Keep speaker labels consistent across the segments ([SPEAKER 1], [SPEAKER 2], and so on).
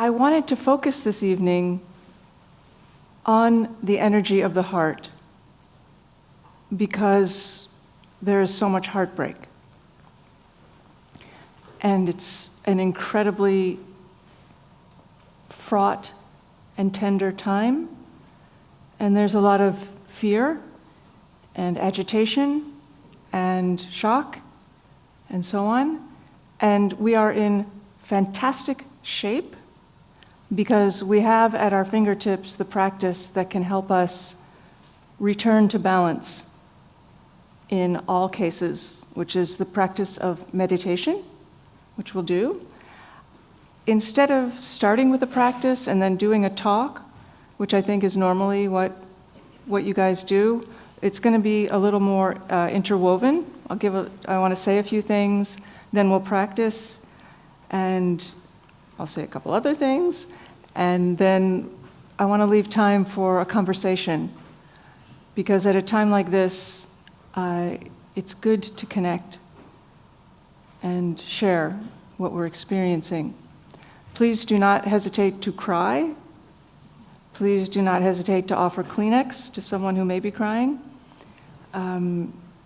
[SPEAKER 1] I wanted to focus this evening on the energy of the heart because there is so much heartbreak. And it's an incredibly fraught and tender time. And there's a lot of fear and agitation and shock and so on. And we are in fantastic shape because we have at our fingertips the practice that can help us return to balance in all cases, which is the practice of meditation, which we'll do. Instead of starting with a practice and then doing a talk, which I think is normally what you guys do, it's going to be a little more interwoven. I want to say a few things, then we'll practice, and I'll say a couple other things, and then I want to leave time for a conversation, because at a time like this, it's good to connect and share what we're experiencing. Please do not hesitate to cry. Please do not hesitate to offer Kleenex to someone who may be crying.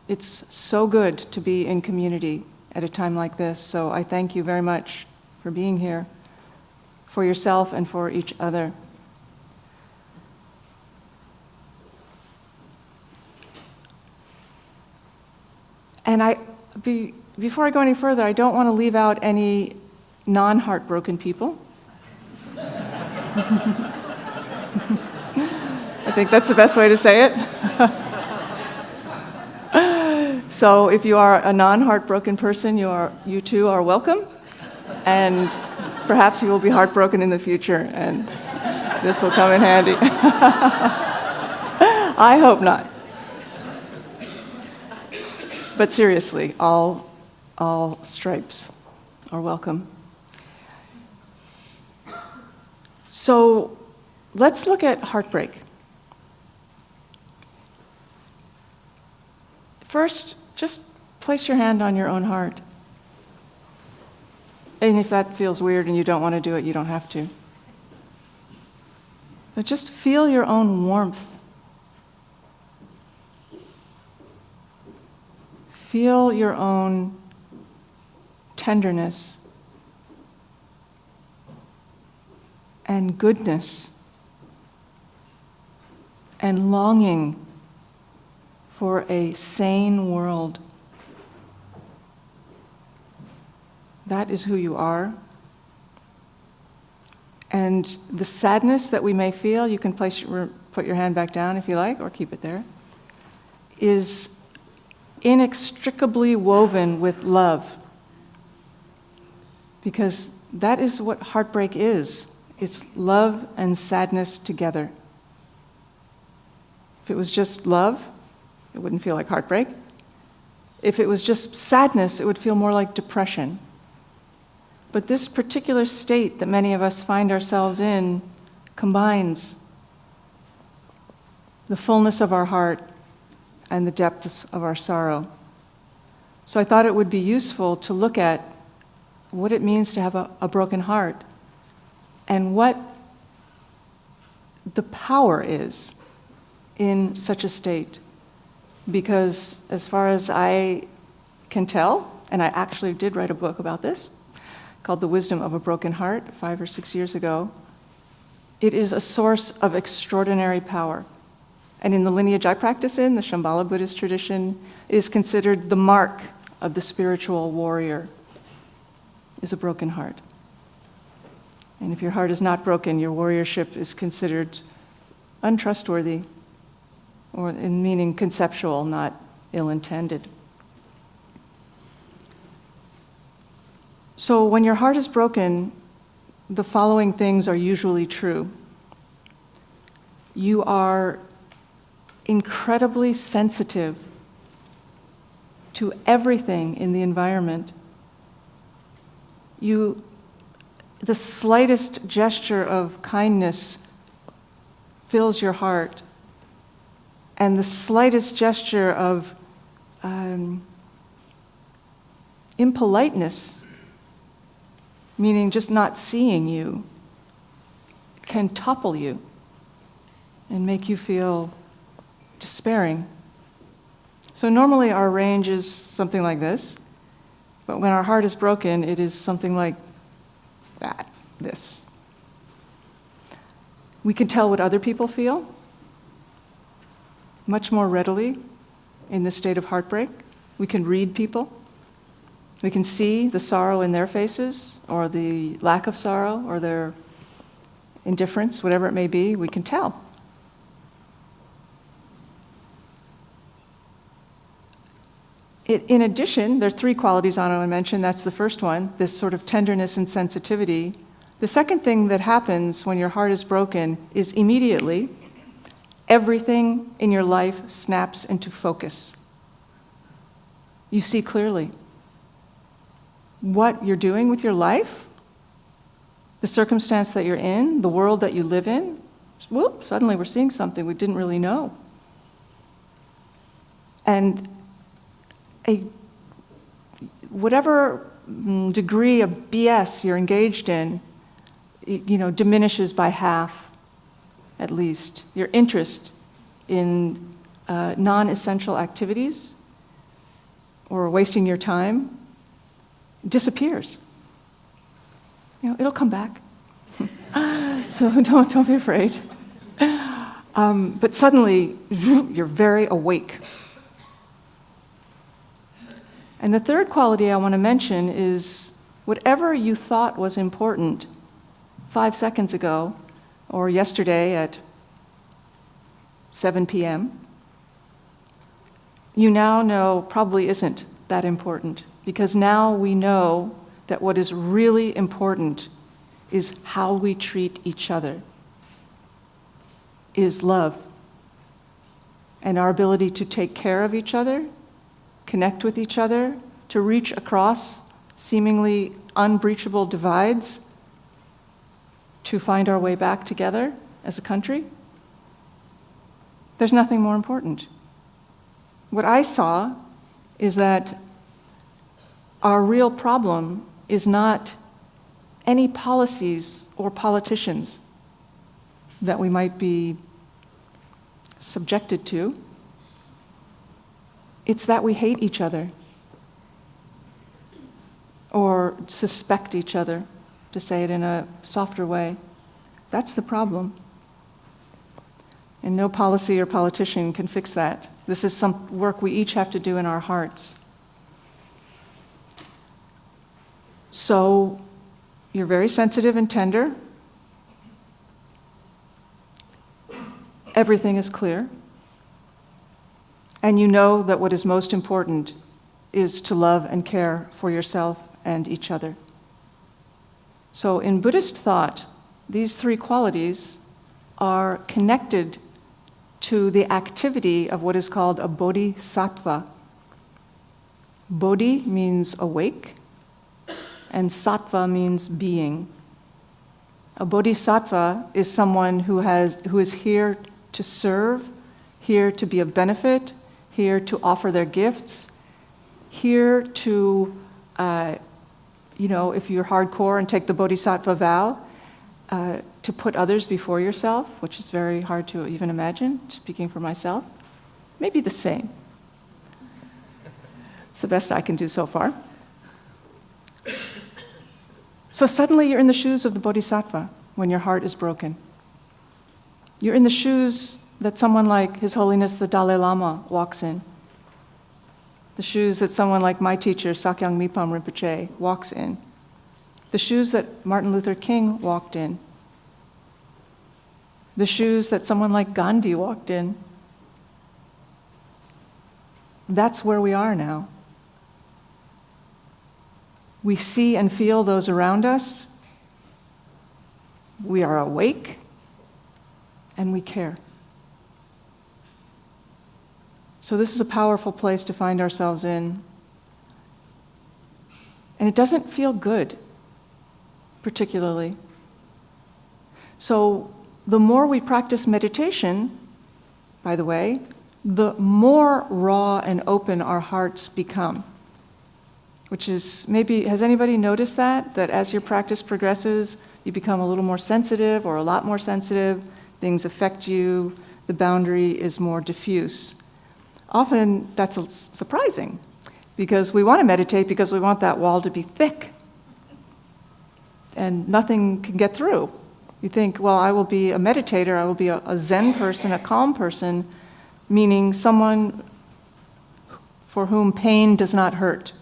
[SPEAKER 1] It's so good to be in community at a time like this, so I thank you very much for being here, for yourself and for each other. And before I go any further, I don't want to leave out any non-heartbroken people. I think that's the best way to say it. So if you are a non-heartbroken person, you too are welcome. And perhaps you will be heartbroken in the future, and this will come in handy. I hope not. But seriously, all stripes are welcome. So let's look at heartbreak. First, just place your hand on your own heart. And if that feels weird and you don't want to do it, you don't have to. But just feel your own warmth. Feel your own tenderness and goodness and longing for a sane world. That is who you are. And the sadness that we may feel, you can put your hand back down if you like, or keep it there, is inextricably woven with love. Because that is what heartbreak is. It's love and sadness together. If it was just love, it wouldn't feel like heartbreak. If it was just sadness, it would feel more like depression. But this particular state that many of us find ourselves in combines the fullness of our heart and the depths of our sorrow. So I thought it would be useful to look at what it means to have a broken heart and what the power is in such a state. Because as far as I can tell, and I actually did write a book about this, called The Wisdom of a Broken Heart 5 or 6 years ago, it is a source of extraordinary power. And in the lineage I practice in, the Shambhala Buddhist tradition, it is considered the mark of the spiritual warrior, is a broken heart. And if your heart is not broken, your warriorship is considered untrustworthy, or in meaning conceptual, not ill-intended. So when your heart is broken, the following things are usually true. You are incredibly sensitive to everything in the environment. The slightest gesture of kindness fills your heart, and the slightest gesture of impoliteness, meaning just not seeing you, can topple you and make you feel despairing. So normally our range is something like this, but when our heart is broken, it is something like that, this. We can tell what other people feel much more readily in this state of heartbreak. We can read people. We can see the sorrow in their faces, or the lack of sorrow, or their indifference, whatever it may be, we can tell. In addition, there are three qualities I want to mention. That's the first one, this sort of tenderness and sensitivity. The second thing that happens when your heart is broken is immediately everything in your life snaps into focus. You see clearly what you're doing with your life, the circumstance that you're in, the world that you live in. Whoop, suddenly we're seeing something we didn't really know. And whatever degree of BS you're engaged in, diminishes by half, at least. Your interest in non-essential activities or wasting your time disappears. It'll come back. So don't be afraid. But suddenly, you're very awake. And the third quality I want to mention is whatever you thought was important 5 seconds ago or yesterday at 7 p.m., you now know probably isn't that important, because now we know that what is really important is how we treat each other, is love, and our ability to take care of each other, connect with each other, to reach across seemingly unbreachable divides, to find our way back together as a country. There's nothing more important. What I saw is that our real problem is not any policies or politicians that we might be subjected to. It's that we hate each other or suspect each other, to say it in a softer way. That's the problem. And no policy or politician can fix that. This is some work we each have to do in our hearts. So you're very sensitive and tender. Everything is clear. And you know that what is most important is to love and care for yourself and each other. So in Buddhist thought, these three qualities are connected to the activity of what is called a bodhisattva. Bodhi means awake, and sattva means being. A bodhisattva is someone who is here to serve, here to be of benefit, here to offer their gifts, here to, if you're hardcore and take the bodhisattva vow, to put others before yourself, which is very hard to even imagine, speaking for myself. Maybe the same. It's the best I can do so far. So suddenly you're in the shoes of the bodhisattva when your heart is broken. You're in the shoes that someone like His Holiness the Dalai Lama walks in. The shoes that someone like my teacher, Sakyong Mipam Rinpoche, walks in. The shoes that Martin Luther King walked in. The shoes that someone like Gandhi walked in. That's where we are now. We see and feel those around us. We are awake, and we care. So this is a powerful place to find ourselves in. And it doesn't feel good, particularly. So the more we practice meditation, by the way, the more raw and open our hearts become. Which is maybe, has anybody noticed that as your practice progresses, You become a little more sensitive or a lot more sensitive. Things affect you. The boundary is more diffuse. Often that's surprising because we want to meditate because we want that wall to be thick and nothing can get through. You think, well, I will be a meditator, I will be a Zen person, a calm person, meaning someone for whom pain does not hurt.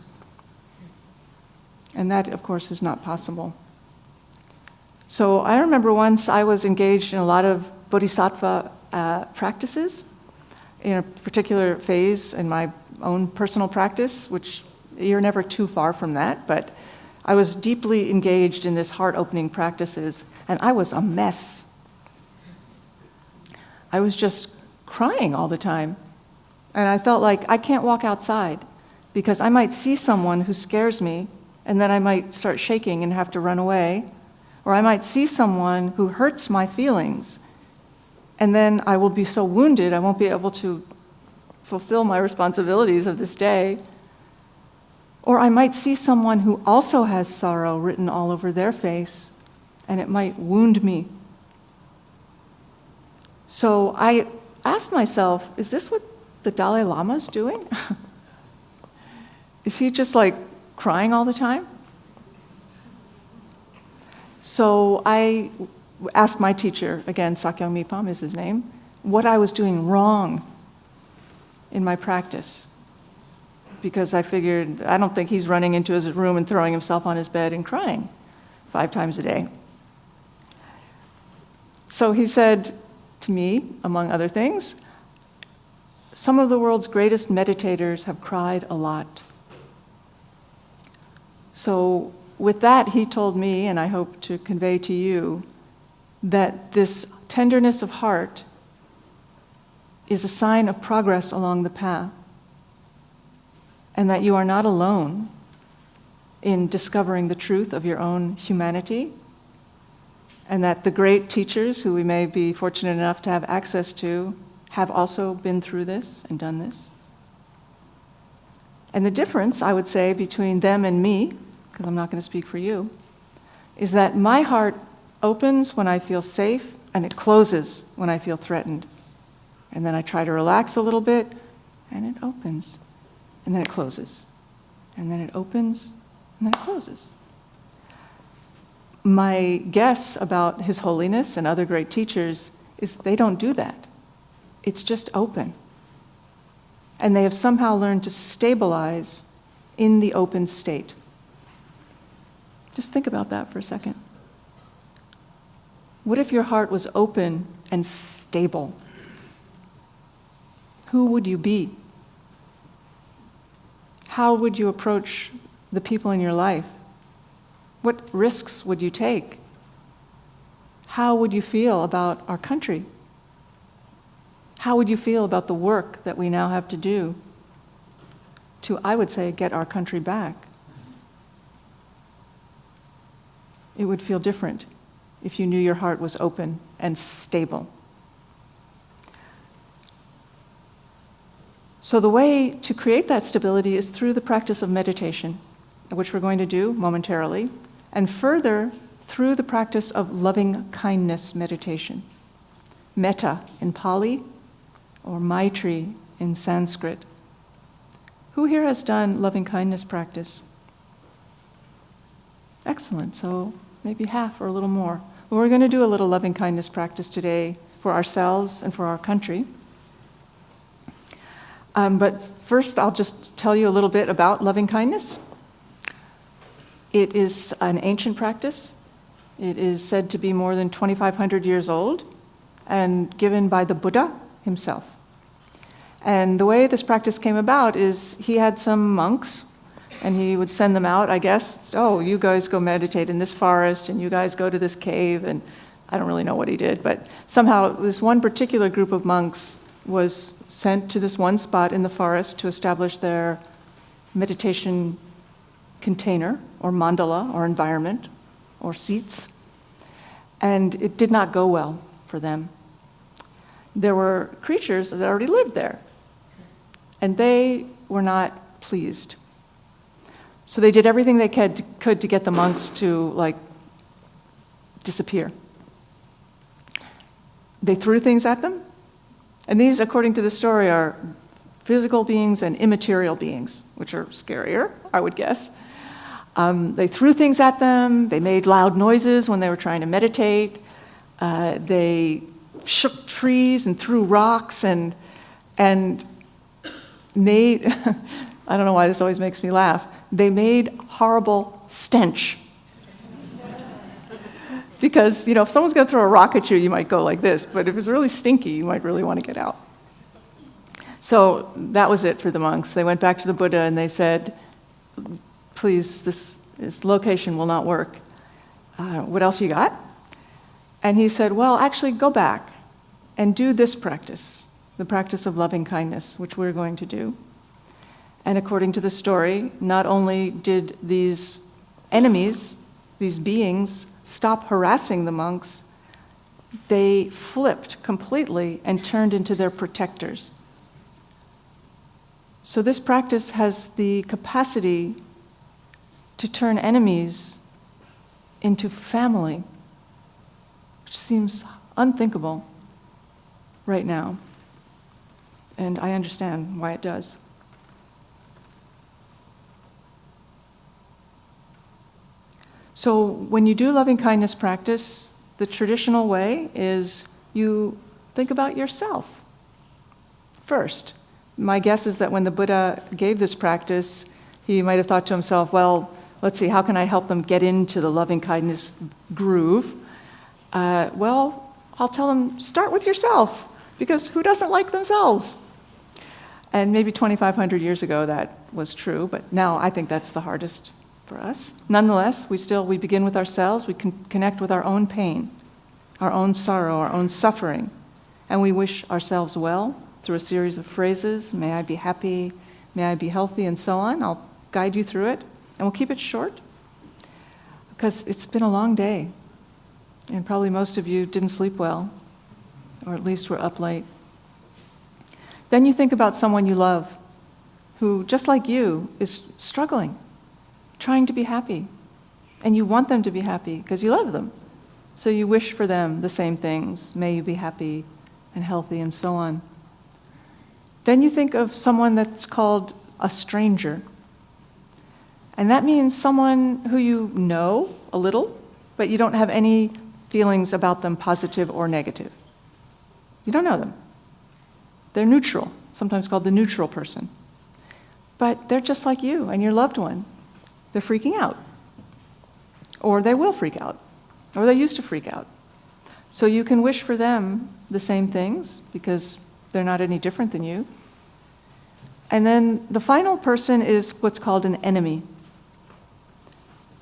[SPEAKER 1] And that, of course, is not possible. So I remember once I was engaged in a lot of bodhisattva practices in a particular phase in my own personal practice, which you're never too far from that, but I was deeply engaged in this heart-opening practices, and I was a mess. I was just crying all the time. And I felt like I can't walk outside because I might see someone who scares me, and then I might start shaking and have to run away. Or I might see someone who hurts my feelings, and then I will be so wounded I won't be able to fulfill my responsibilities of this day. Or I might see someone who also has sorrow written all over their face, and it might wound me. So I asked myself, is this what the Dalai Lama's doing? Is he just like crying all the time? So I asked my teacher, again, Sakyong Mipam is his name, what I was doing wrong in my practice. Because I figured, I don't think he's running into his room and throwing himself on his bed and crying 5 times a day. So he said to me, among other things, some of the world's greatest meditators have cried a lot. So with that, he told me, and I hope to convey to you, that this tenderness of heart is a sign of progress along the path, and that you are not alone in discovering the truth of your own humanity, and that the great teachers who we may be fortunate enough to have access to have also been through this and done this. And the difference, I would say, between them and me, because I'm not going to speak for you, is that my heart opens when I feel safe, and it closes when I feel threatened. And then I try to relax a little bit, and it opens. And then it closes. And then it opens, and then it closes. My guess about His Holiness and other great teachers is they don't do that. It's just open. And they have somehow learned to stabilize in the open state. Just think about that for a second. What if your heart was open and stable? Who would you be? How would you approach the people in your life? What risks would you take? How would you feel about our country? How would you feel about the work that we now have to do to, I would say, get our country back? It would feel different if you knew your heart was open and stable. So the way to create that stability is through the practice of meditation, which we're going to do momentarily, and further through the practice of loving-kindness meditation. Metta in Pali, or Maitri in Sanskrit. Who here has done loving-kindness practice? Excellent, so maybe half or a little more. Well, we're going to do a little loving-kindness practice today for ourselves and for our country. But first, I'll just tell you a little bit about loving-kindness. It is an ancient practice. It is said to be more than 2,500 years old and given by the Buddha himself. And the way this practice came about is he had some monks, and he would send them out, I guess, oh, you guys go meditate in this forest, and you guys go to this cave, and I don't really know what he did, but somehow this one particular group of monks was sent to this one spot in the forest to establish their meditation container, or mandala, or environment, or seats. And it did not go well for them. There were creatures that already lived there, and they were not pleased. So they did everything they could to get the monks to disappear. They threw things at them, and these, according to the story, are physical beings and immaterial beings, which are scarier, I would guess. They threw things at them, they made loud noises when they were trying to meditate, they shook trees and threw rocks and made, I don't know why this always makes me laugh, they made horrible stench. Because, if someone's going to throw a rock at you, you might go like this, but if it's really stinky, you might really want to get out. So that was it for the monks. They went back to the Buddha and they said, please, this location will not work. What else you got? And he said, well, actually go back and do this practice, the practice of loving kindness, which we're going to do. And according to the story, not only did these enemies, these beings, stop harassing the monks, they flipped completely and turned into their protectors. So this practice has the capacity to turn enemies into family, which seems unthinkable right now. And I understand why it does. So when you do loving kindness practice, the traditional way is you think about yourself first. My guess is that when the Buddha gave this practice, he might have thought to himself, well, let's see, how can I help them get into the loving kindness groove? Well, I'll tell them, start with yourself, because who doesn't like themselves? And maybe 2,500 years ago that was true, but now I think that's the hardest for us. Nonetheless, we begin with ourselves, we can connect with our own pain, our own sorrow, our own suffering, and we wish ourselves well through a series of phrases, may I be happy, may I be healthy, and so on. I'll guide you through it, and we'll keep it short, because it's been a long day, and probably most of you didn't sleep well, or at least were up late. Then you think about someone you love, who, just like you, is struggling, trying to be happy, and you want them to be happy because you love them. So you wish for them the same things, may you be happy and healthy, and so on. Then you think of someone that's called a stranger. And that means someone who you know a little, but you don't have any feelings about them, positive or negative. You don't know them. They're neutral, sometimes called the neutral person. But they're just like you and your loved one. They're freaking out. Or they will freak out. Or they used to freak out. So you can wish for them the same things because they're not any different than you. And then the final person is what's called an enemy.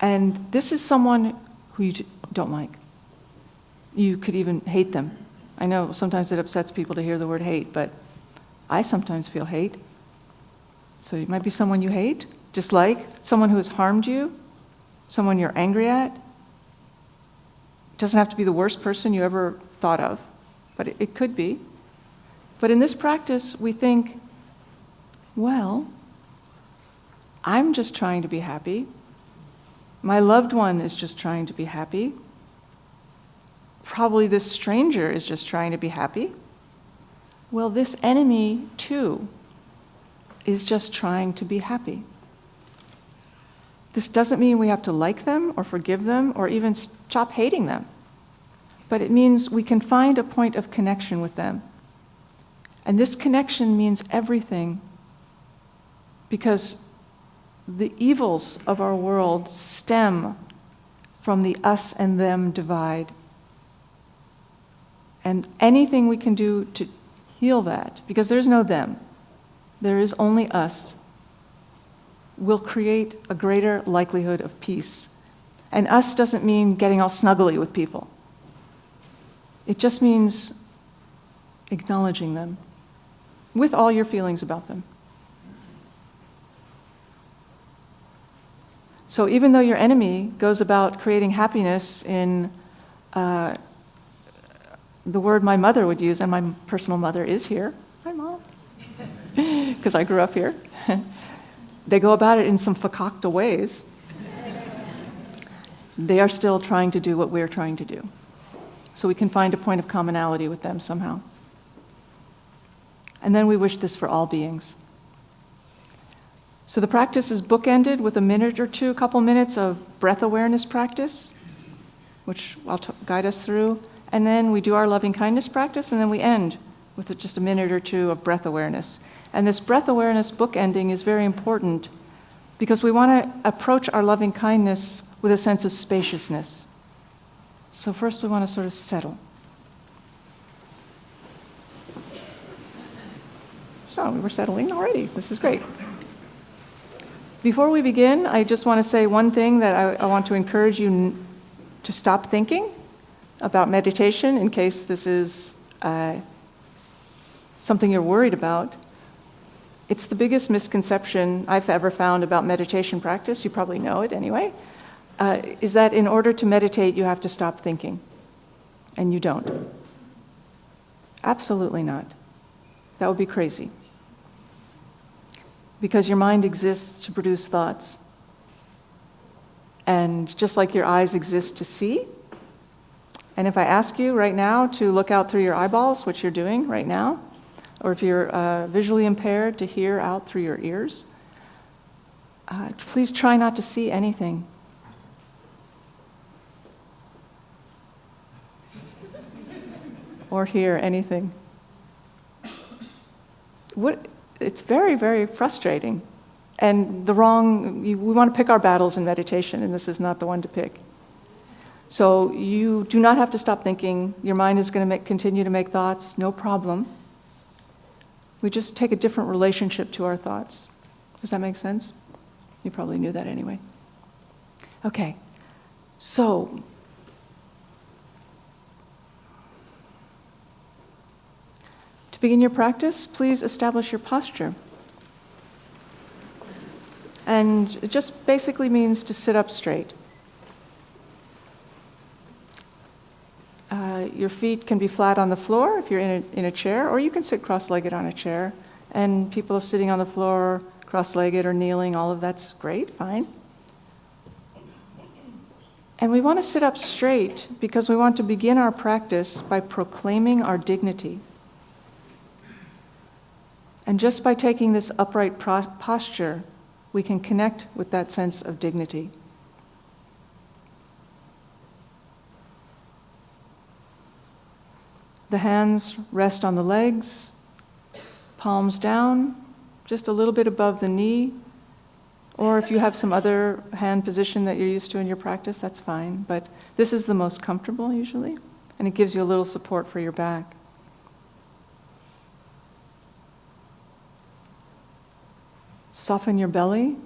[SPEAKER 1] And this is someone who you don't like. You could even hate them. I know sometimes it upsets people to hear the word hate, but I sometimes feel hate. So it might be someone you hate, dislike, someone who has harmed you, someone you're angry at. It doesn't have to be the worst person you ever thought of, but it could be. But in this practice, we think, well, I'm just trying to be happy. My loved one is just trying to be happy. Probably this stranger is just trying to be happy. Well, this enemy, too, is just trying to be happy. This doesn't mean we have to like them or forgive them or even stop hating them. But it means we can find a point of connection with them. And this connection means everything, because the evils of our world stem from the us and them divide. And anything we can do to heal that, because there's no them, there is only us, will create a greater likelihood of peace. And us doesn't mean getting all snuggly with people. It just means acknowledging them with all your feelings about them. So even though your enemy goes about creating happiness in the word my mother would use, and my personal mother is here. Hi, Mom. Because I grew up here. They go about it in some fakakta ways. they are still trying to do what we're trying to do. So we can find a point of commonality with them somehow. And then we wish this for all beings. So the practice is bookended with a minute or two, a couple minutes of breath awareness practice, which I'll guide us through. And then we do our loving kindness practice, and then we end with just a minute or two of breath awareness. And this breath awareness bookending is very important because we want to approach our loving kindness with a sense of spaciousness. So first we want to sort of settle. So we were settling already. This is great. Before we begin, I just want to say one thing that I want to encourage you to stop thinking about meditation in case this is something you're worried about. It's the biggest misconception I've ever found about meditation practice, you probably know it anyway, is that in order to meditate you have to stop thinking. And you don't. Absolutely not. That would be crazy. Because your mind exists to produce thoughts. And just like your eyes exist to see, and if I ask you right now to look out through your eyeballs, which you're doing right now, or if you're visually impaired, to hear out through your ears, please try not to see anything. Or hear anything. It's very, very frustrating. And we want to pick our battles in meditation, and this is not the one to pick. So you do not have to stop thinking. Your mind is going to continue to make thoughts, no problem. We just take a different relationship to our thoughts. Does that make sense? You probably knew that anyway. Okay, so to begin your practice, please establish your posture. And it just basically means to sit up straight. Your feet can be flat on the floor if you're in a chair, or you can sit cross-legged on a chair. And people are sitting on the floor, cross-legged or kneeling, all of that's great, fine. And we want to sit up straight because we want to begin our practice by proclaiming our dignity. And just by taking this upright posture, we can connect with that sense of dignity. The hands rest on the legs, palms down, just a little bit above the knee. Or if you have some other hand position that you're used to in your practice, that's fine. But this is the most comfortable usually, and it gives you a little support for your back. Soften your belly.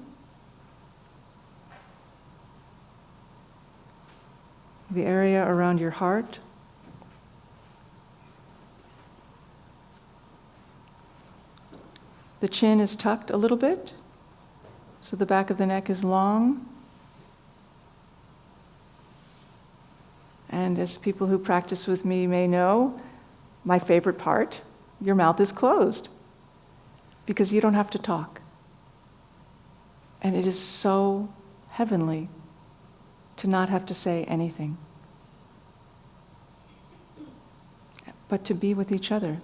[SPEAKER 1] The area around your heart. The chin is tucked a little bit, so the back of the neck is long. And as people who practice with me may know, my favorite part, your mouth is closed, because you don't have to talk. And it is so heavenly to not have to say anything, but to be with each other.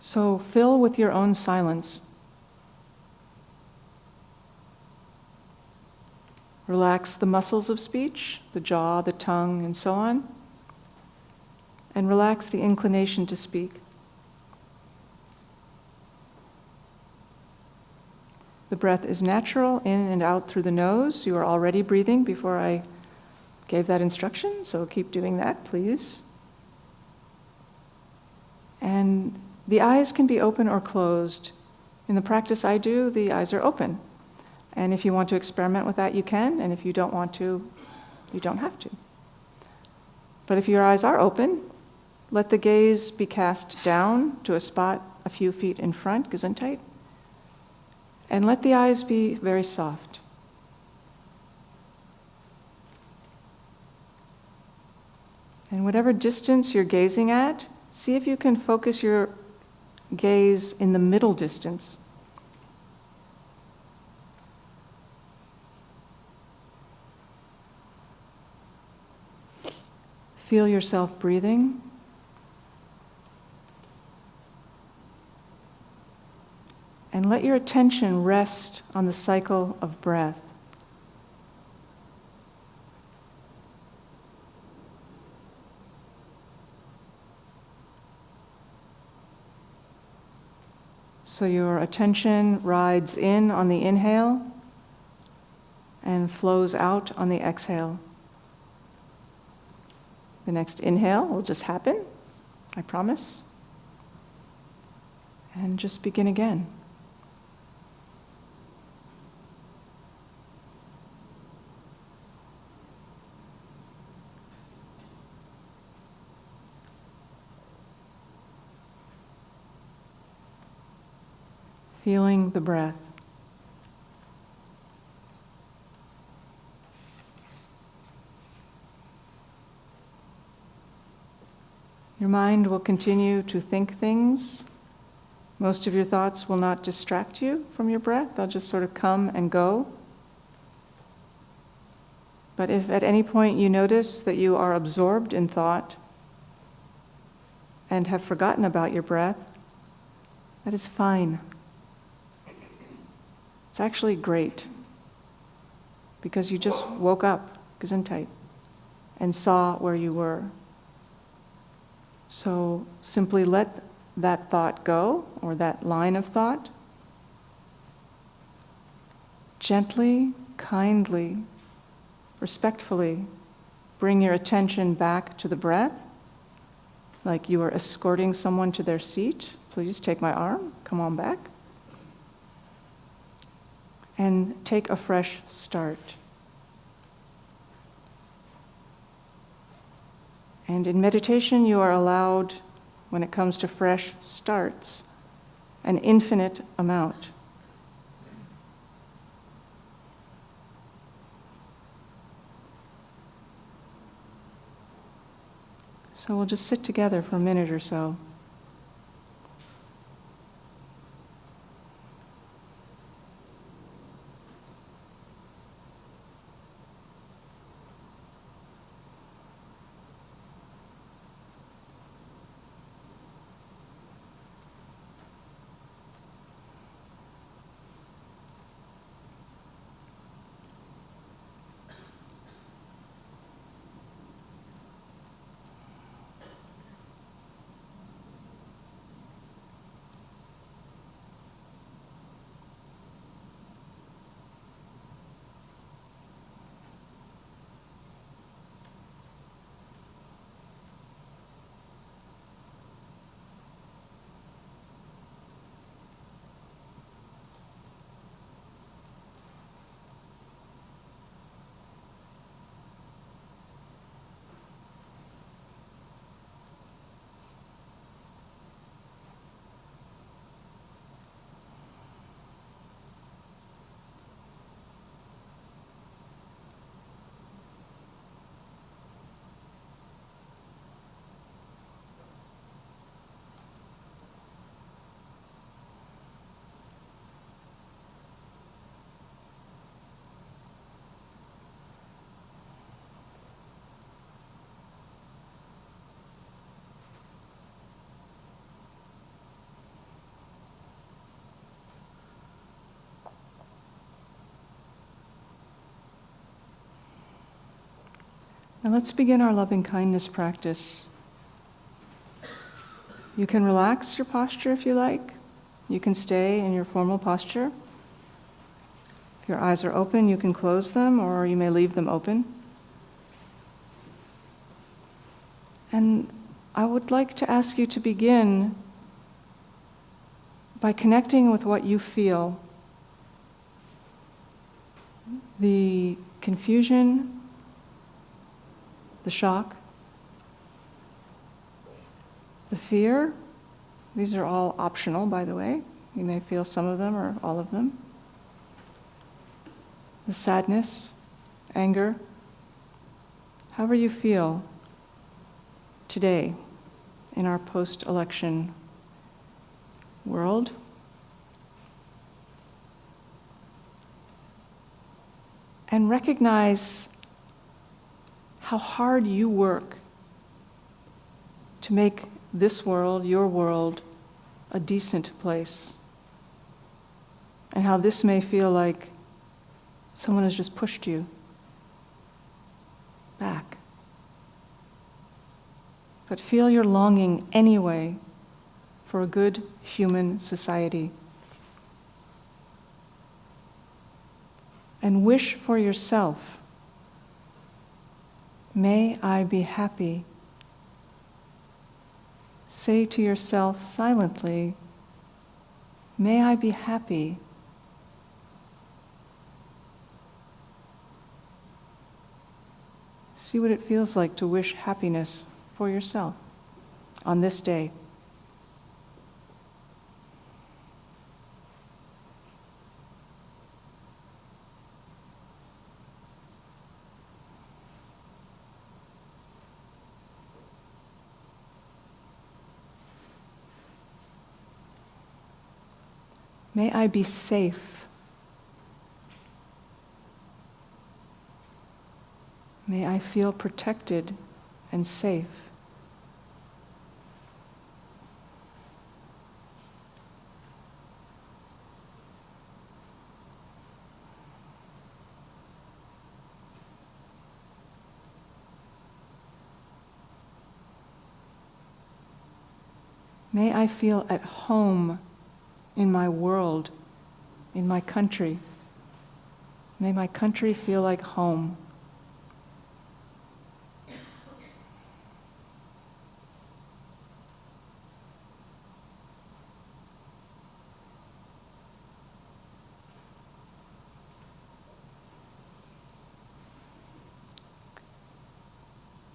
[SPEAKER 1] So fill with your own silence. Relax the muscles of speech, the jaw, the tongue, and so on. And relax the inclination to speak. The breath is natural, in and out through the nose. You are already breathing before I gave that instruction, so keep doing that, please. And the eyes can be open or closed. In the practice I do, the eyes are open. And if you want to experiment with that, you can, and if you don't want to, you don't have to. But if your eyes are open, let the gaze be cast down to a spot a few feet in front, Gesundheit, and let the eyes be very soft. And whatever distance you're gazing at, see if you can focus your gaze in the middle distance. Feel yourself breathing. And let your attention rest on the cycle of breath. So your attention rides in on the inhale and flows out on the exhale. The next inhale will just happen, I promise. And just begin again. Feeling the breath. Your mind will continue to think things. Most of your thoughts will not distract you from your breath. They'll just sort of come and go. But if at any point you notice that you are absorbed in thought and have forgotten about your breath, that is fine. It's actually great, because you just woke up, Gesundheit, and saw where you were. So simply let that thought go, or that line of thought. Gently, kindly, respectfully bring your attention back to the breath, like you are escorting someone to their seat. Please take my arm, come on back. And take a fresh start. And in meditation, you are allowed, when it comes to fresh starts, an infinite amount. So we'll just sit together for a minute or so. Now let's begin our loving kindness practice. You can relax your posture if you like. You can stay in your formal posture. If your eyes are open, you can close them, or you may leave them open. And I would like to ask you to begin by connecting with what you feel. The confusion, the shock, the fear. These are all optional, by the way. You may feel some of them or all of them. The sadness, anger, however you feel today in our post-election world. And recognize how hard you work to make this world, your world, a decent place. And how this may feel like someone has just pushed you back. But feel your longing anyway for a good human society. And wish for yourself, may I be happy. Say to yourself silently, may I be happy. See what it feels like to wish happiness for yourself on this day. May I be safe. May I feel protected and safe. May I feel at home in my world, in my country. May my country feel like home.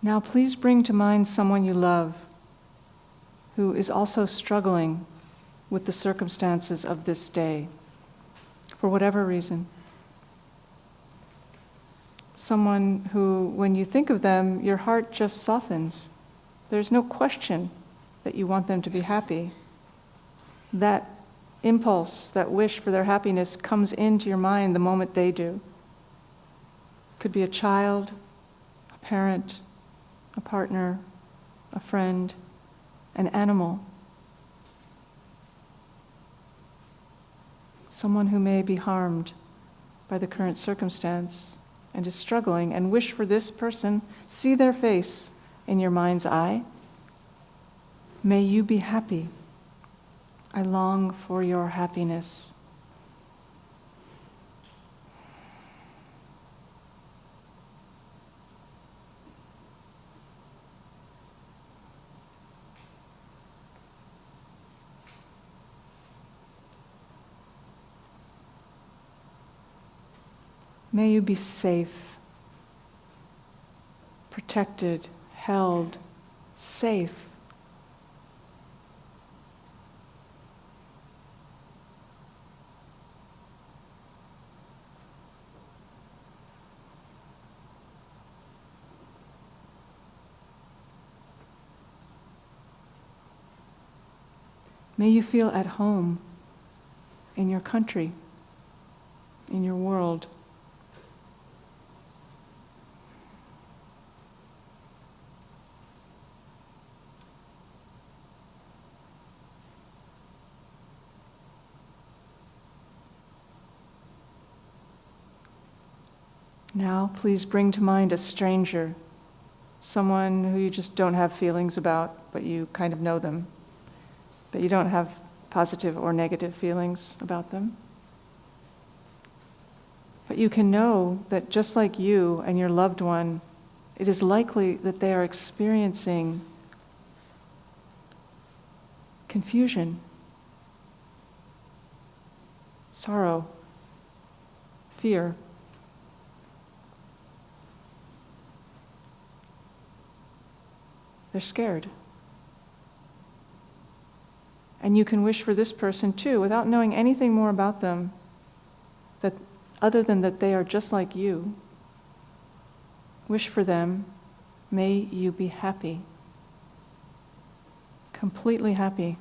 [SPEAKER 1] Now please bring to mind someone you love who is also struggling with the circumstances of this day, for whatever reason. Someone who, when you think of them, your heart just softens. There's no question that you want them to be happy. That impulse, that wish for their happiness comes into your mind the moment they do. Could be a child, a parent, a partner, a friend, an animal. Someone who may be harmed by the current circumstance and is struggling, and wish for this person, see their face in your mind's eye. May you be happy. I long for your happiness. May you be safe, protected, held, safe. May you feel at home in your country, in your world. Now, please bring to mind a stranger, someone who you just don't have feelings about, but you kind of know them, but you don't have positive or negative feelings about them. But you can know that just like you and your loved one, it is likely that they are experiencing confusion, sorrow, fear. They're scared. And you can wish for this person too, without knowing anything more about them, that other than that they are just like you. Wish for them, may you be happy, completely happy.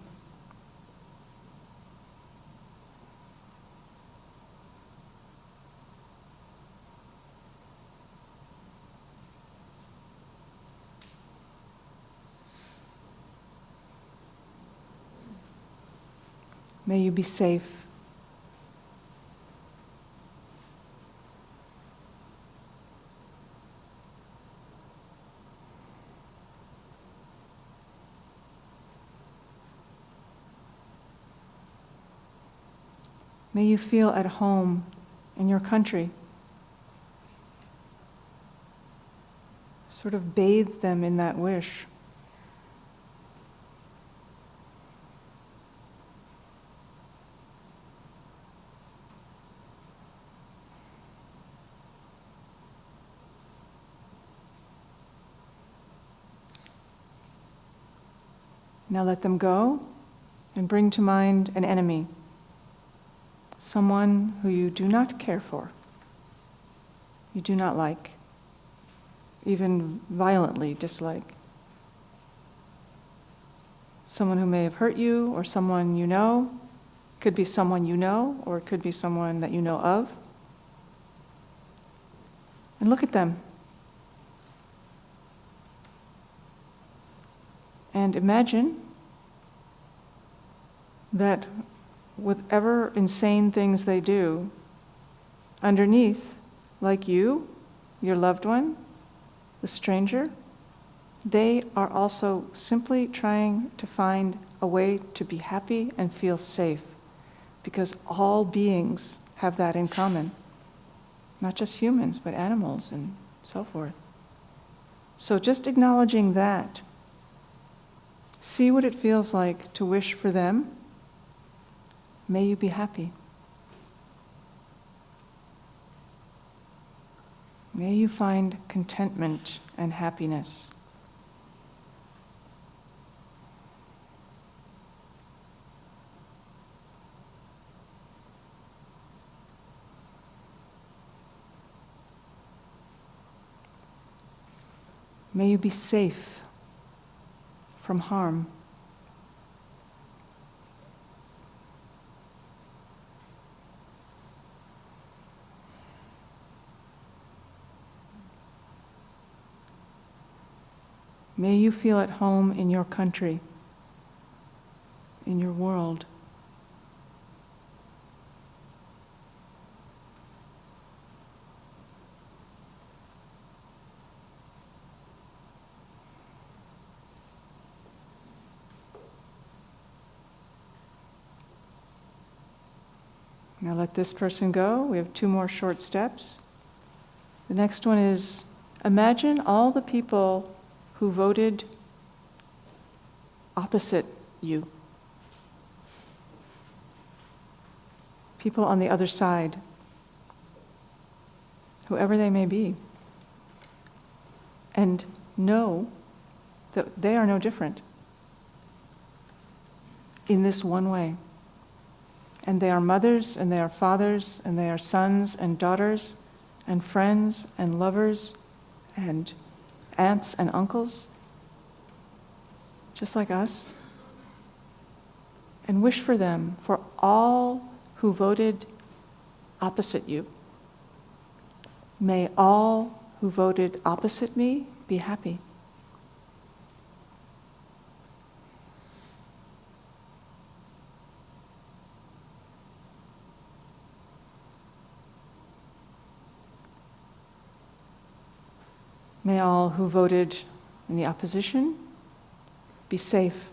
[SPEAKER 1] May you be safe. May you feel at home in your country. Sort of bathe them in that wish. Now let them go and bring to mind an enemy, someone who you do not care for, you do not like, even violently dislike. Someone who may have hurt you, or someone you know. Could be someone you know, or it could be someone that you know of. And look at them. And imagine that whatever insane things they do, underneath, like you, your loved one, the stranger, they are also simply trying to find a way to be happy and feel safe, because all beings have that in common. Not just humans, but animals and so forth. So just acknowledging that, see what it feels like to wish for them. May you be happy. May you find contentment and happiness. May you be safe from harm. May you feel at home in your country, in your world. Now let this person go. We have 2 more short steps. The next one is, imagine all the people who voted opposite you. People on the other side, whoever they may be. And know that they are no different in this one way. And they are mothers, and they are fathers, and they are sons and daughters, and friends and lovers, and aunts and uncles, just like us. And wish for them, for all who voted opposite you. May all who voted opposite me be happy. May all who voted in the opposition be safe.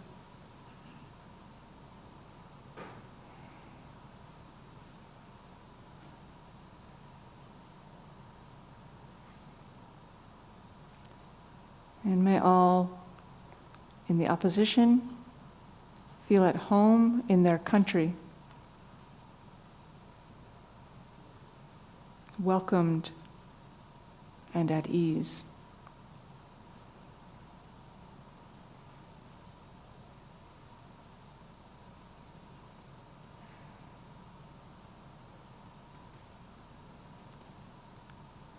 [SPEAKER 1] And may all in the opposition feel at home in their country, welcomed and at ease.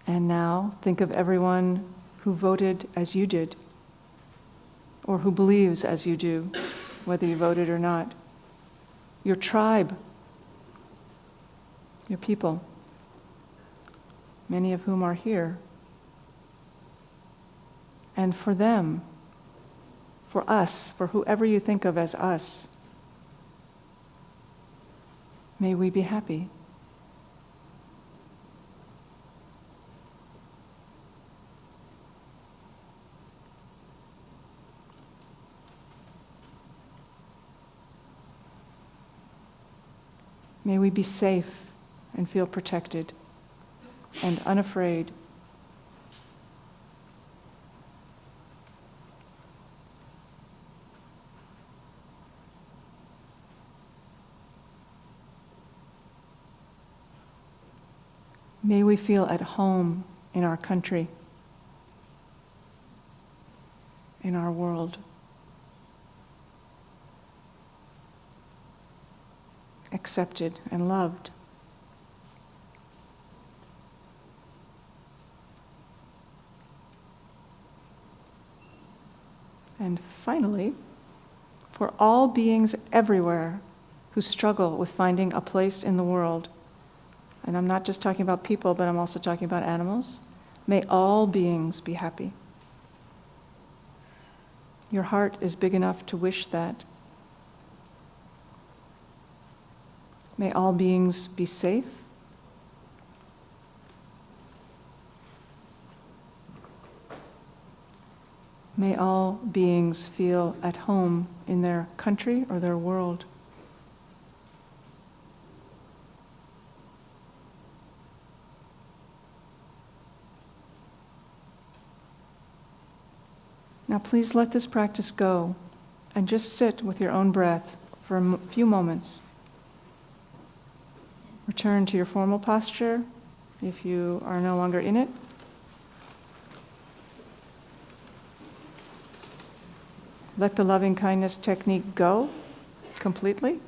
[SPEAKER 1] And now think of everyone who voted as you did, or who believes as you do, whether you voted or not. Your tribe, your people, many of whom are here. And for them, for us, for whoever you think of as us, May we be happy. May we be safe and feel protected and unafraid. May we feel at home in our country, in our world. Accepted and loved. And finally, for all beings everywhere who struggle with finding a place in the world, and I'm not just talking about people, but I'm also talking about animals, may all beings be happy. Your heart is big enough to wish that. May all beings be safe. May all beings feel at home in their country or their world. Now please let this practice go and just sit with your own breath for a few moments. Return to your formal posture if you are no longer in it. Let the loving kindness technique go completely.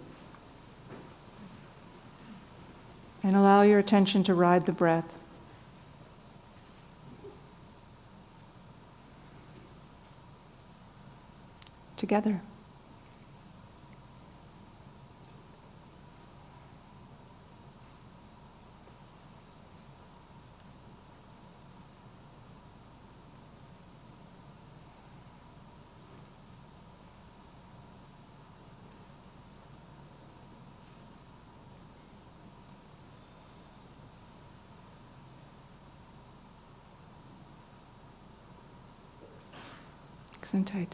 [SPEAKER 1] And allow your attention to ride the breath. Together. Gesundheit.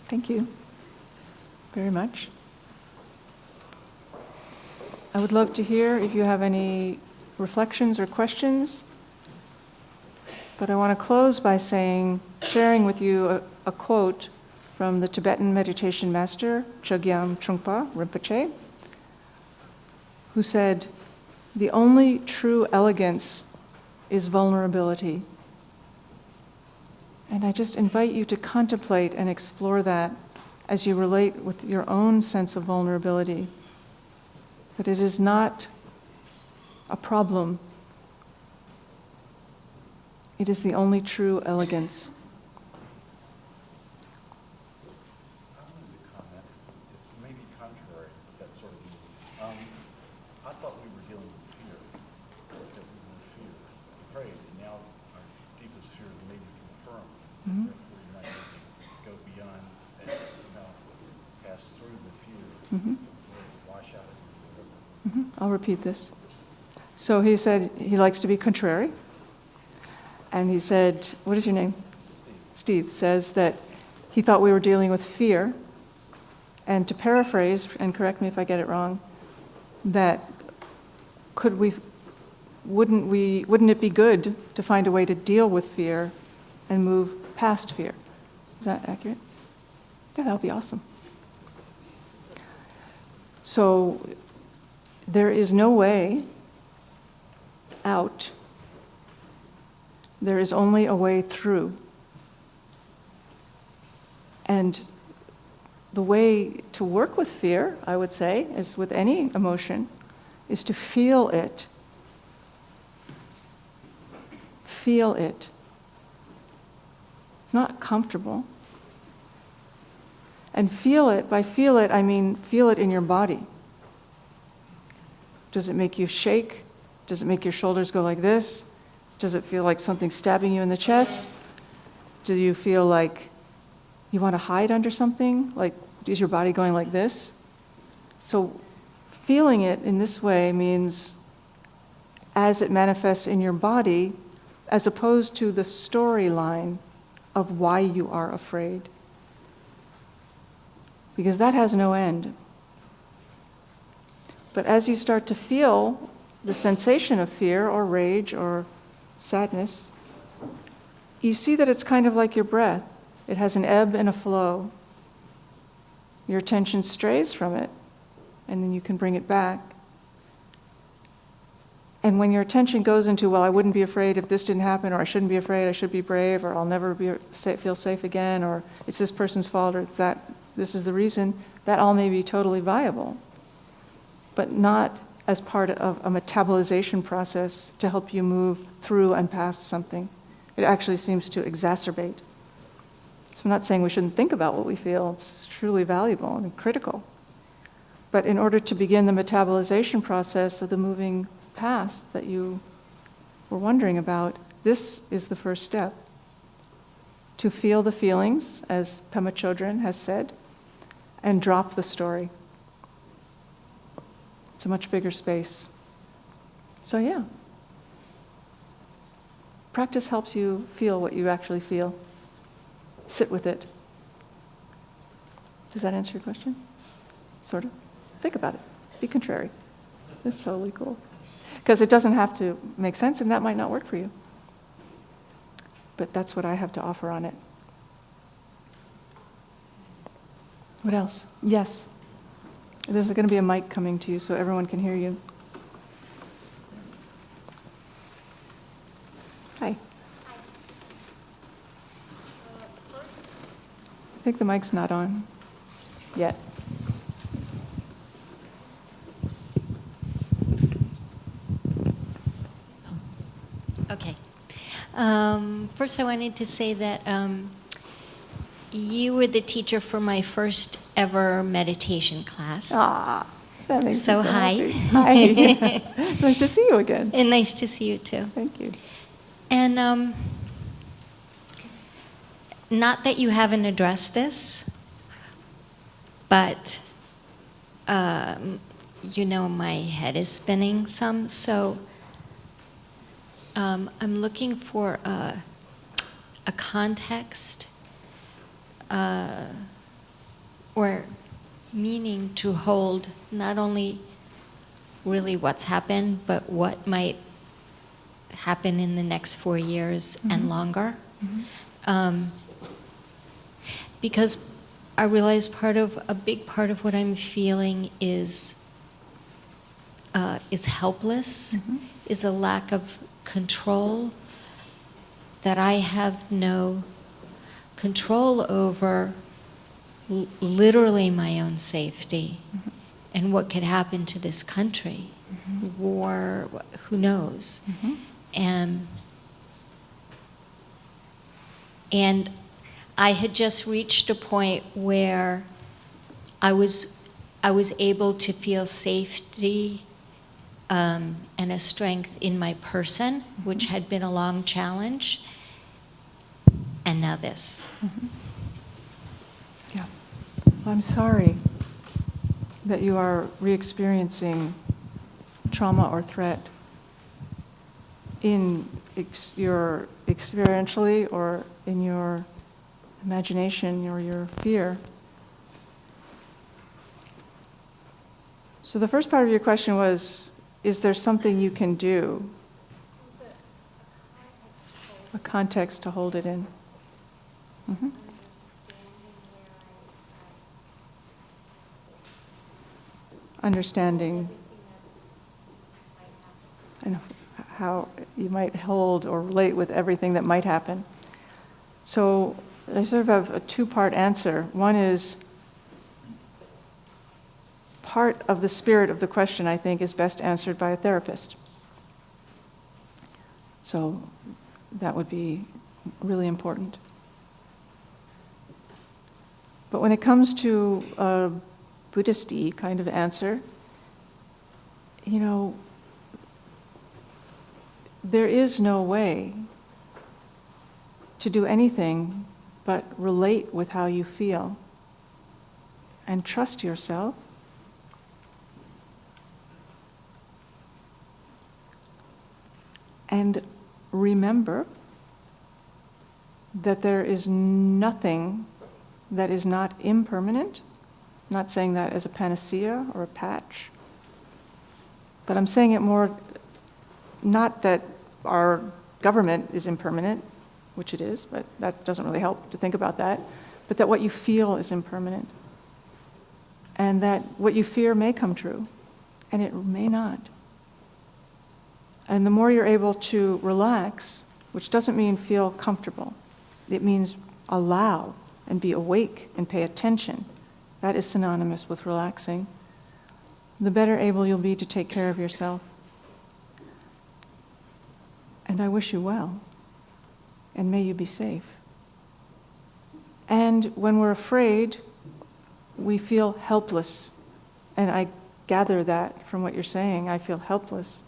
[SPEAKER 1] Thank you very much. I would love to hear if you have any reflections or questions, but I want to close by sharing with you a quote from the Tibetan meditation master, Chogyam Trungpa Rinpoche, who said, "The only true elegance is vulnerability." And I just invite you to contemplate and explore that as you relate with your own sense of vulnerability, that it is not a problem. It is the only true elegance.
[SPEAKER 2] I wanted to comment. It's maybe contrary, but that's sort of I thought we were dealing with fear, that we were afraid, and now our deepest fear is maybe confirmed.
[SPEAKER 1] Mm-hmm.
[SPEAKER 2] Therefore, you're not able to go beyond that, pass through the fear,
[SPEAKER 1] Mm-hmm.
[SPEAKER 2] wash out of it.
[SPEAKER 1] Mm-hmm. I'll repeat this. So he said he likes to be contrary. And he said, what is your name? Steve says that he thought we were dealing with fear. And to paraphrase, and correct me if I get it wrong, that wouldn't it be good to find a way to deal with fear and move past fear? Is that accurate? Yeah, that would be awesome. So there is no way out. There is only a way through. And the way to work with fear, I would say, as with any emotion, is to feel it feel it. It's not comfortable. And feel it, by feel it, I mean feel it in your body. Does it make you shake? Does it make your shoulders go like this? Does it feel like something's stabbing you in the chest? Do you feel like you want to hide under something? Like, is your body going like this? So feeling it in this way means as it manifests in your body, as opposed to the storyline of why you are afraid. Because that has no end. But as you start to feel the sensation of fear or rage or sadness, you see that it's kind of like your breath. It has an ebb and a flow. Your attention strays from it, and then you can bring it back. And when your attention goes into, well, I wouldn't be afraid if this didn't happen, or I shouldn't be afraid, I should be brave, or I'll never feel safe again, or it's this person's fault, or it's that, this is the reason, that all may be totally viable, but not as part of a metabolization process to help you move through and past something. It actually seems to exacerbate. So I'm not saying we shouldn't think about what we feel. It's truly valuable and critical. But in order to begin the metabolization process of the moving past that you were wondering about, this is the first step. To feel the feelings, as Pema Chodron has said, and drop the story. It's a much bigger space. So yeah. Practice helps you feel what you actually feel. Sit with it. Does that answer your question? Sort of. Think about it. Be contrary. That's totally cool. Because it doesn't have to make sense, and that might not work for you. But that's what I have to offer on it. What else? Yes. There's going to be a mic coming to you so everyone can hear you. Hi. I think the mic's not on yet.
[SPEAKER 3] Okay. First, I wanted to say that you were the teacher for my first ever meditation class.
[SPEAKER 1] Ah, that makes
[SPEAKER 3] So
[SPEAKER 1] me so
[SPEAKER 3] hi.
[SPEAKER 1] happy. Hi. It's nice to see you again.
[SPEAKER 3] And nice to see you too.
[SPEAKER 1] Thank you.
[SPEAKER 3] And not that you haven't addressed this, but you know my head is spinning some, so I'm looking for a context or meaning to hold not only really what's happened, but what might happen in the next 4 years and longer. Because I realize a big part of what I'm feeling is helpless, is a lack of control, that I have no control over literally my own safety and what could happen to this country. War, who knows? And I had just reached a point where I was able to feel safety and a strength in my person, which had been a long challenge, and now this.
[SPEAKER 1] Yeah. Well, I'm sorry that you are re-experiencing trauma or threat in your experientially or in your imagination or your fear. So the first part of your question was, is there something you can do? A context to hold it in. Understanding and how you might hold or relate with everything that might happen. So I sort of have a two-part answer. One is, part of the spirit of the question, I think, is best answered by a therapist. So that would be really important. But when it comes to a Buddhist-y kind of answer, there is no way to do anything but relate with how you feel and trust yourself. And remember that there is nothing that is not impermanent. I'm not saying that as a panacea or a patch, but I'm saying it more, not that our government is impermanent, which it is, but that doesn't really help to think about that, but that what you feel is impermanent. And that what you fear may come true, and it may not. And the more you're able to relax, which doesn't mean feel comfortable, it means allow and be awake and pay attention. That is synonymous with relaxing. The better able you'll be to take care of yourself. And I wish you well. And may you be safe. And when we're afraid, we feel helpless. And I gather that from what you're saying. I feel helpless.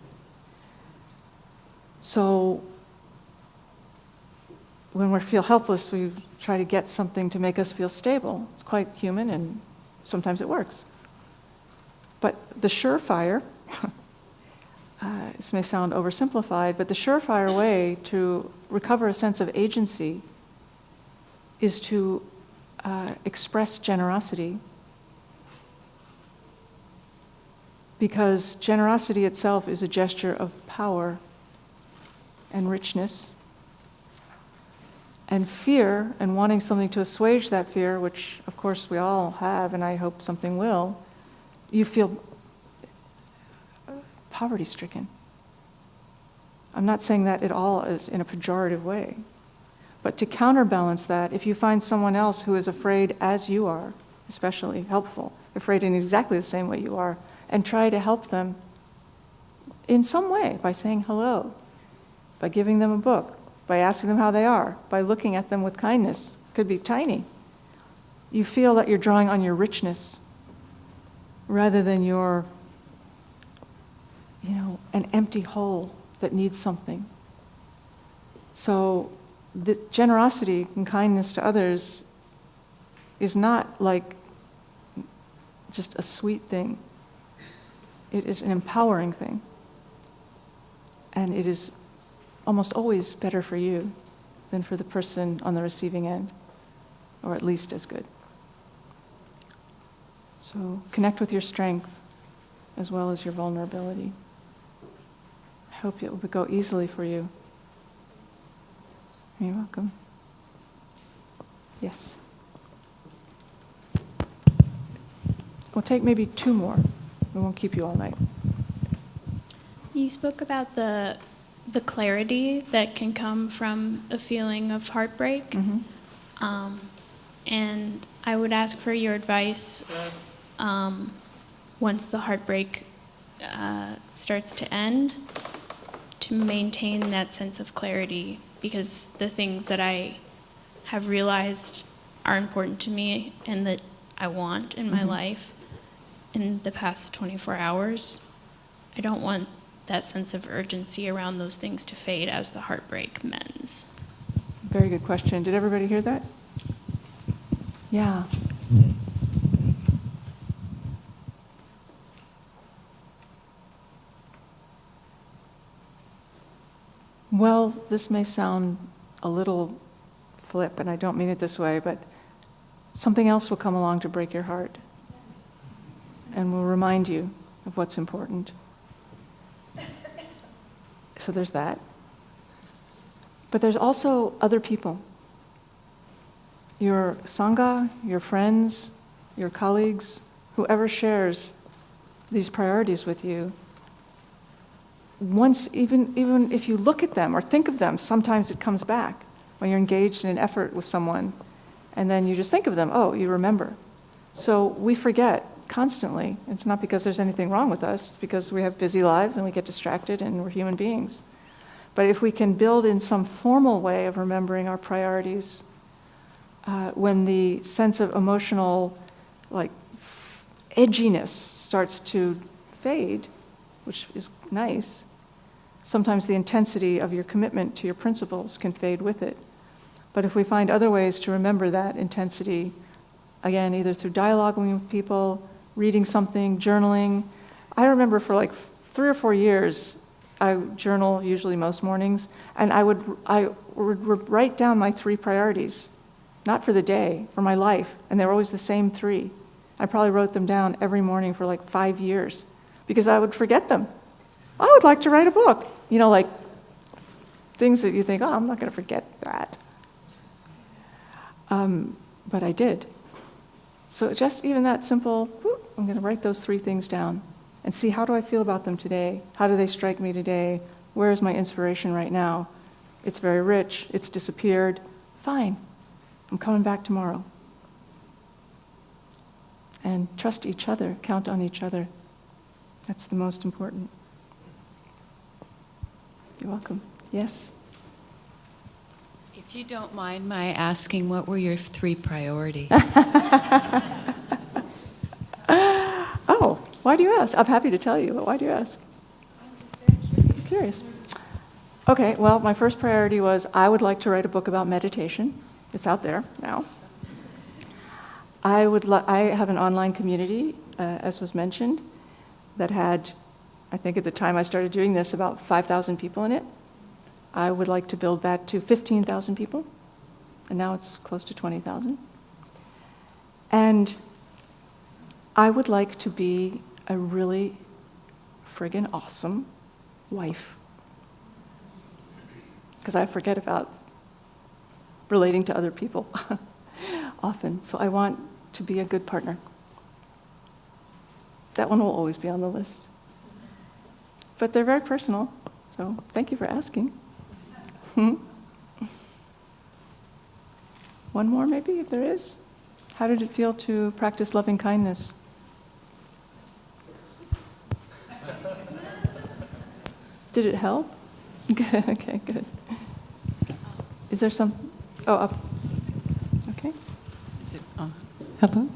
[SPEAKER 1] So when we feel helpless, we try to get something to make us feel stable. It's quite human, and sometimes it works. But the surefire, this may sound oversimplified, but the surefire way to recover a sense of agency is to express generosity. Because generosity itself is a gesture of power and richness. And fear, and wanting something to assuage that fear, which of course we all have, and I hope something will, you feel poverty-stricken. I'm not saying that at all as in a pejorative way. But to counterbalance that, if you find someone else who is afraid as you are, especially helpful, afraid in exactly the same way you are, and try to help them in some way by saying hello, by giving them a book, by asking them how they are, by looking at them with kindness. Could be tiny. You feel that you're drawing on your richness rather than your, an empty hole that needs something. So the generosity and kindness to others is not like just a sweet thing. It is an empowering thing. And it is almost always better for you than for the person on the receiving end, or at least as good. So connect with your strength as well as your vulnerability. I hope it will go easily for you. You're welcome. Yes. We'll take maybe 2 more. We won't keep you all night.
[SPEAKER 4] You spoke about the clarity that can come from a feeling of heartbreak.
[SPEAKER 1] Mm-hmm.
[SPEAKER 4] And I would ask for your advice once the heartbreak starts to end, to maintain that sense of clarity, because the things that I have realized are important to me and that I want in my life in the past 24 hours, I don't want that sense of urgency around those things to fade as the heartbreak mends.
[SPEAKER 1] Very good question. Did everybody hear that? Yeah. Well, this may sound a little flip, and I don't mean it this way, but something else will come along to break your heart and will remind you of what's important. So there's that. But there's also other people. Your sangha, your friends, your colleagues, whoever shares these priorities with you. Once, even if you look at them or think of them, sometimes it comes back when you're engaged in an effort with someone, and then you just think of them, you remember. So we forget constantly. It's not because there's anything wrong with us, it's because we have busy lives and we get distracted and we're human beings. But if we can build in some formal way of remembering our priorities, when the sense of emotional, like, edginess starts to fade, which is nice, sometimes the intensity of your commitment to your principles can fade with it. But if we find other ways to remember that intensity, again, either through dialoguing with people, reading something, journaling. I remember for like 3 or 4 years, I journal usually most mornings, and I would write down my 3 priorities, not for the day, for my life, and they were always the same 3. I probably wrote them down every morning for like 5 years, because I would forget them. I would like to write a book, like things that you think, oh, I'm not going to forget that. But I did. So just even that simple, I'm going to write those 3 things down and see, how do I feel about them today? How do they strike me today? Where is my inspiration right now? It's very rich. It's disappeared. Fine. I'm coming back tomorrow. And trust each other. Count on each other. That's the most important. You're welcome. Yes?
[SPEAKER 5] If you don't mind my asking, what were your 3 priorities?
[SPEAKER 1] Oh, why do you ask? I'm happy to tell you, but why do you ask?
[SPEAKER 5] I'm just very curious.
[SPEAKER 1] Okay, well, my first priority was I would like to write a book about meditation. It's out there now. I have an online community, as was mentioned, that had, I think at the time I started doing this, about 5,000 people in it. I would like to build that to 15,000 people, and now it's close to 20,000. And I would like to be a really friggin' awesome wife, because I forget about relating to other people often. So I want to be a good partner. That one will always be on the list. But they're very personal, so thank you for asking. One more maybe, if there is. How did it feel to practice loving kindness? Did it help? Good, okay, good. Is there some, up. Okay.
[SPEAKER 6] Is it, hello?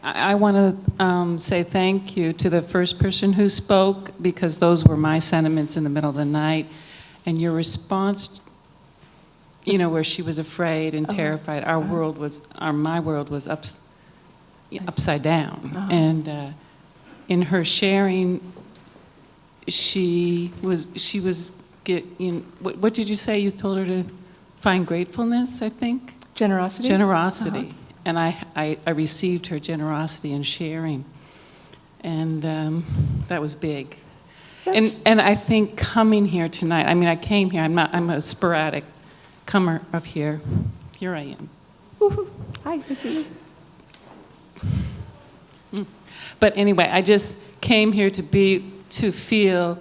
[SPEAKER 6] I want to say thank you to the first person who spoke, because those were my sentiments in the middle of the night. And your response, where she was afraid and terrified, my world was upside down. And in her sharing, she was what did you say? You told her to find gratefulness, I think?
[SPEAKER 1] Generosity?
[SPEAKER 6] Generosity. And I received her generosity in sharing. And that was big. And I think coming here tonight, I came here, I'm a sporadic comer of here. Here I am.
[SPEAKER 1] Woo-hoo. Hi, I see you.
[SPEAKER 6] But anyway, I just came here to feel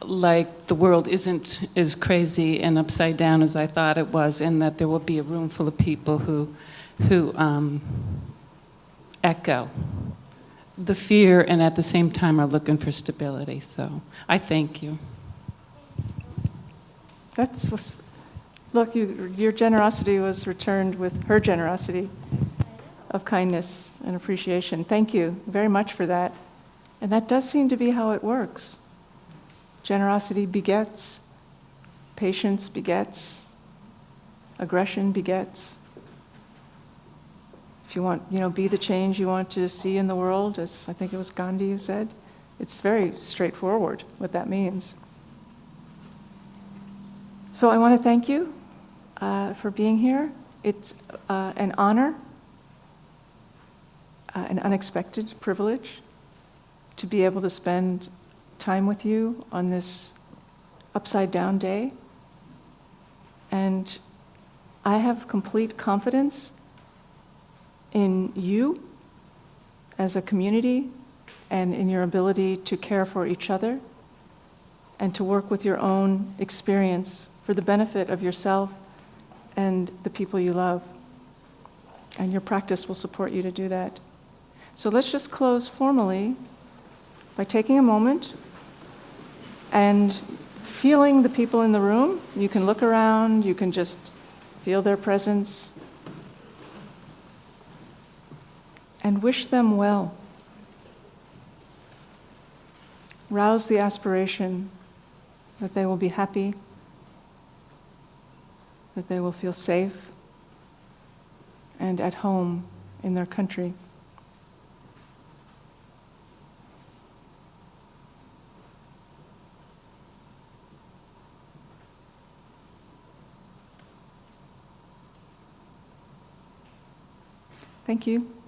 [SPEAKER 6] like the world isn't as crazy and upside down as I thought it was, and that there will be a room full of people who echo the fear and at the same time are looking for stability. So I thank you.
[SPEAKER 1] Look, your generosity was returned with her generosity of kindness and appreciation. Thank you very much for that. And that does seem to be how it works. Generosity begets, patience begets, aggression begets. If you want, be the change you want to see in the world, as I think it was Gandhi who said, it's very straightforward what that means. So I want to thank you for being here. It's an honor, an unexpected privilege to be able to spend time with you on this upside down day. And I have complete confidence in you as a community and in your ability to care for each other and to work with your own experience for the benefit of yourself and the people you love. And your practice will support you to do that. So let's just close formally by taking a moment and feeling the people in the room. You can look around, you can just feel their presence, and wish them well. Rouse the aspiration that they will be happy, that they will feel safe and at home in their country. Thank you.